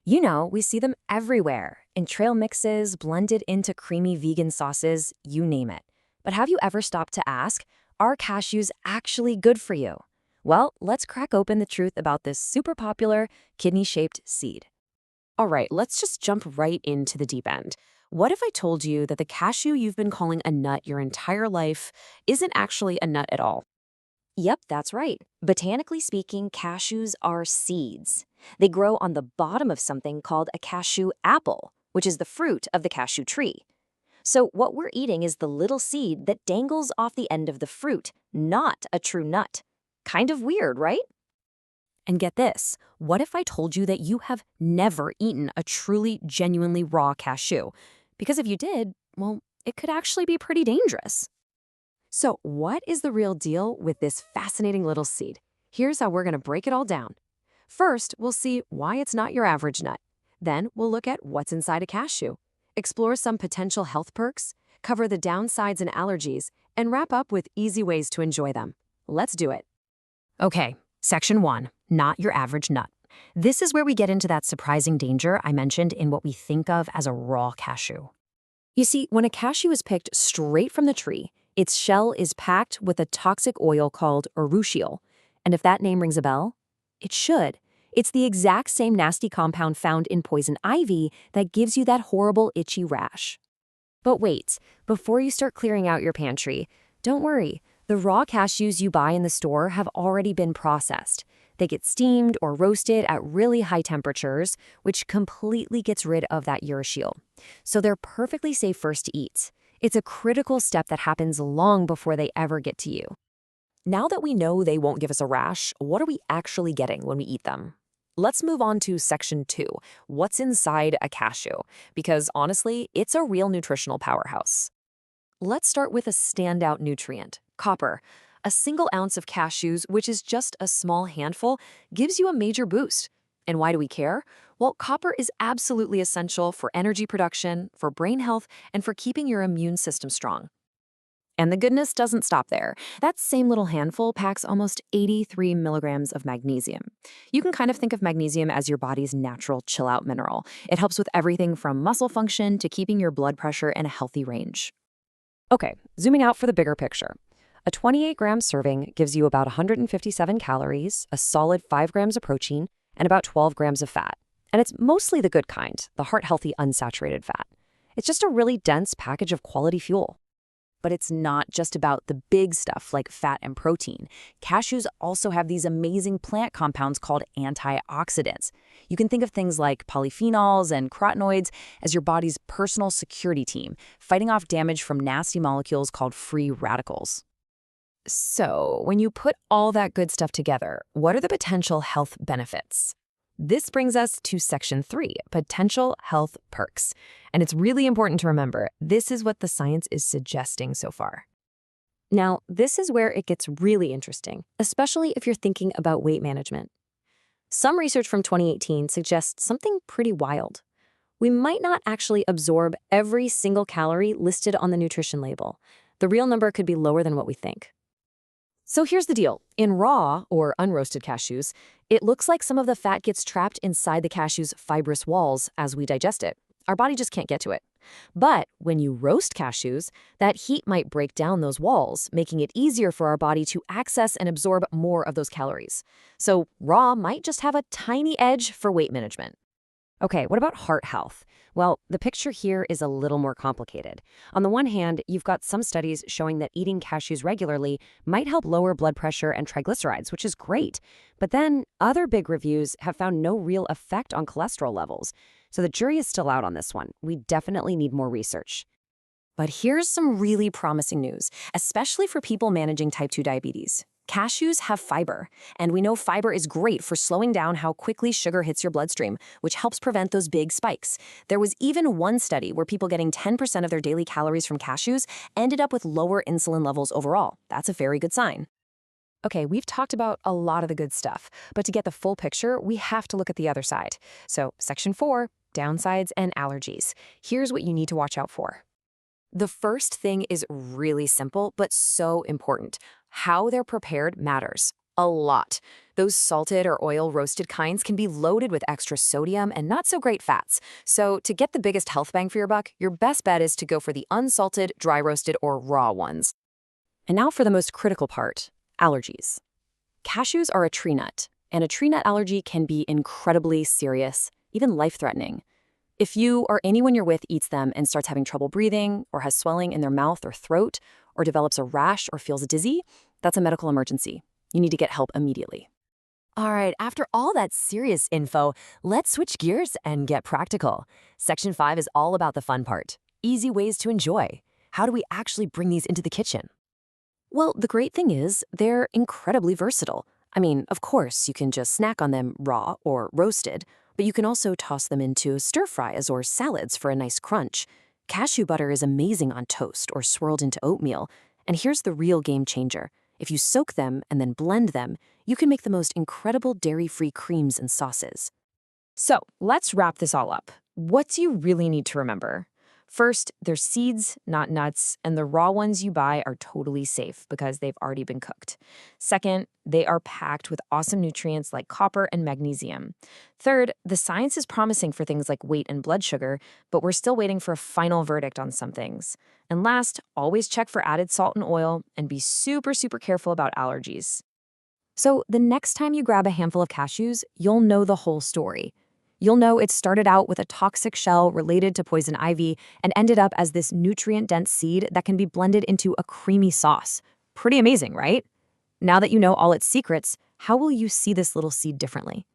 We see them everywhere, in trail mixes, blended into creamy vegan sauces, you name it. But have you ever stopped to ask, are cashews actually good for you? Well, let's crack open the truth about this super popular kidney-shaped seed. All right, let's just jump right into the deep end. What if I told you that the cashew you've been calling a nut your entire life isn't actually a nut at all? Yep, that's right. Botanically speaking, cashews are seeds. They grow on the bottom of something called a cashew apple, which is the fruit of the cashew tree. So what we're eating is the little seed that dangles off the end of the fruit, not a true nut. Kind of weird, right? And get this, what if I told you that you have never eaten a truly, genuinely raw cashew? Because if you did, well, it could actually be pretty dangerous. So, what is the real deal with this fascinating little seed? Here's how we're going to break it all down. First, we'll see why it's not your average nut. Then, we'll look at what's inside a cashew, explore some potential health perks, cover the downsides and allergies, and wrap up with easy ways to enjoy them. Let's do it. Okay, Section 1, not your average nut. This is where we get into that surprising danger I mentioned in what we think of as a raw cashew. You see, when a cashew is picked straight from the tree, its shell is packed with a toxic oil called urushiol. And if that name rings a bell, it should. It's the exact same nasty compound found in poison ivy that gives you that horrible itchy rash. But wait, before you start clearing out your pantry, don't worry. The raw cashews you buy in the store have already been processed. They get steamed or roasted at really high temperatures, which completely gets rid of that urushiol. So they're perfectly safe first to eat. It's a critical step that happens long before they ever get to you. Now that we know they won't give us a rash, what are we actually getting when we eat them? Let's move on to Section 2, what's inside a cashew, because honestly, it's a real nutritional powerhouse. Let's start with a standout nutrient, copper. A single ounce of cashews, which is just a small handful, gives you a major boost. And why do we care? Well, copper is absolutely essential for energy production, for brain health, and for keeping your immune system strong. And the goodness doesn't stop there. That same little handful packs almost 83 milligrams of magnesium. You can kind of think of magnesium as your body's natural chill-out mineral. It helps with everything from muscle function to keeping your blood pressure in a healthy range. Okay, zooming out for the bigger picture. A 28-gram serving gives you about 157 calories, a solid 5 grams of protein, and about 12 grams of fat. And it's mostly the good kind, the heart-healthy unsaturated fat. It's just a really dense package of quality fuel. But it's not just about the big stuff like fat and protein. Cashews also have these amazing plant compounds called antioxidants. You can think of things like polyphenols and carotenoids as your body's personal security team, fighting off damage from nasty molecules called free radicals. So, when you put all that good stuff together, what are the potential health benefits? This brings us to Section 3, potential health perks. And it's really important to remember, this is what the science is suggesting so far. Now, this is where it gets really interesting, especially if you're thinking about weight management. Some research from 2018 suggests something pretty wild. We might not actually absorb every single calorie listed on the nutrition label. The real number could be lower than what we think. So here's the deal. In raw, or unroasted cashews, it looks like some of the fat gets trapped inside the cashew's fibrous walls as we digest it. Our body just can't get to it. But when you roast cashews, that heat might break down those walls, making it easier for our body to access and absorb more of those calories. So raw might just have a tiny edge for weight management. Okay, what about heart health? Well, the picture here is a little more complicated. On the one hand, you've got some studies showing that eating cashews regularly might help lower blood pressure and triglycerides, which is great. But then other big reviews have found no real effect on cholesterol levels. So the jury is still out on this one. We definitely need more research. But here's some really promising news, especially for people managing type 2 diabetes. Cashews have fiber, and we know fiber is great for slowing down how quickly sugar hits your bloodstream, which helps prevent those big spikes. There was even one study where people getting 10% of their daily calories from cashews ended up with lower insulin levels overall. That's a very good sign. Okay, we've talked about a lot of the good stuff, but to get the full picture, we have to look at the other side. So, Section 4, downsides and allergies. Here's what you need to watch out for. The first thing is really simple, but so important. How they're prepared matters. A lot. Those salted or oil roasted kinds can be loaded with extra sodium and not so great fats. So, to get the biggest health bang for your buck, your best bet is to go for the unsalted, dry roasted, or raw ones. And now for the most critical part, allergies. Cashews are a tree nut, and a tree nut allergy can be incredibly serious, even life-threatening. If you or anyone you're with eats them and starts having trouble breathing, or has swelling in their mouth or throat, or develops a rash or feels dizzy, that's a medical emergency. You need to get help immediately. All right, after all that serious info, let's switch gears and get practical. Section 5 is all about the fun part, easy ways to enjoy. How do we actually bring these into the kitchen? Well, the great thing is they're incredibly versatile. I mean, of course, you can just snack on them raw or roasted, but you can also toss them into stir fries or salads for a nice crunch. Cashew butter is amazing on toast or swirled into oatmeal. And here's the real game changer. If you soak them and then blend them, you can make the most incredible dairy-free creams and sauces. So let's wrap this all up. What do you really need to remember? First, they're seeds, not nuts, and the raw ones you buy are totally safe because they've already been cooked. Second, they are packed with awesome nutrients like copper and magnesium. Third, the science is promising for things like weight and blood sugar, but we're still waiting for a final verdict on some things. And last, always check for added salt and oil and be super, super careful about allergies. So the next time you grab a handful of cashews, you'll know the whole story. You'll know it started out with a toxic shell related to poison ivy and ended up as this nutrient-dense seed that can be blended into a creamy sauce. Pretty amazing, right? Now that you know all its secrets, how will you see this little seed differently?